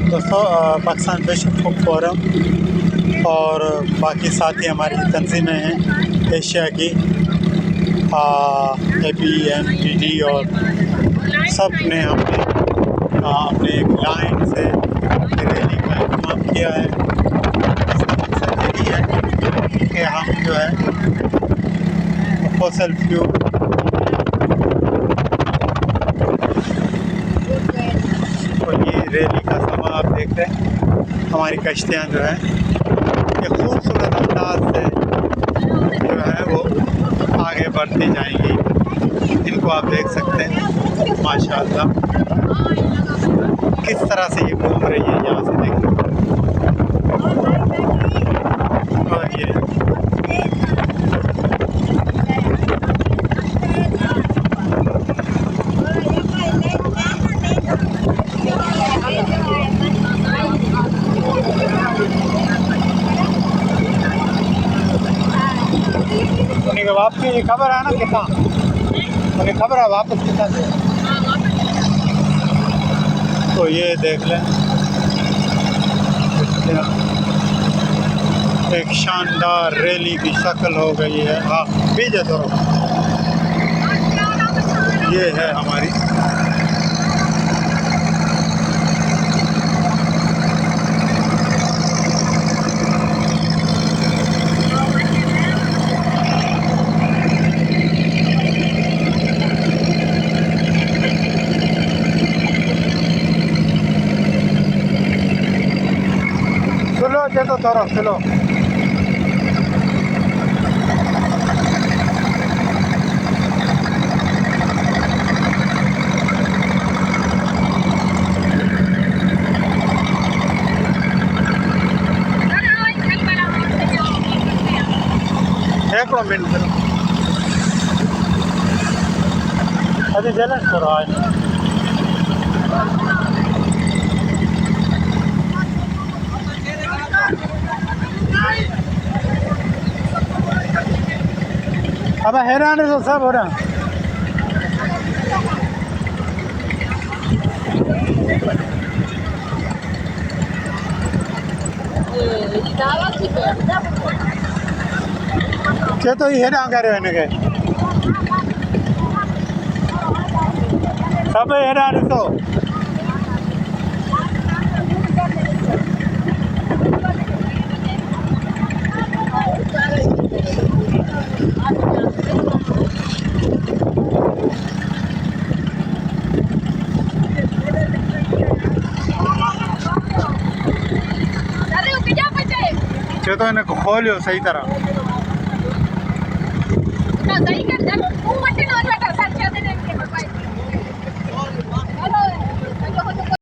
दोस्तों पाकिस्तान विश्व food forum और बाकी साथी हमारी तंजीमें हैं एशिया की APMDD और सब ने अपने एक लाइन से रैली का इंतजाम किया है। यही है कि हम जो है फॉसिल फ्यूल और ये रैली का समय आप देख रहे हैं। हमारी कश्तियाँ जो है ये खूबसूरत अंदाज से जो है वो आगे बढ़ती जाएंगी। इनको आप देख सकते हैं माशाअल्लाह किस तरह से ये घूम रही है। यहाँ से देखिए और ये उन्हें वापसी की खबर है ना कितना, उन्हें खबर है वापस कितना से। तो ये देख लें एक शानदार रैली की शक्ल हो गई है। हाँ बीजे तो ये है हमारी चलो थोड़ा चलो। एक मिनट अभी जलन करो आज अब हैरान है तो सब हो रहा तो ये हैरान कर रहे हैं सब हैरान तो इन्हें खोलियो सही तरह।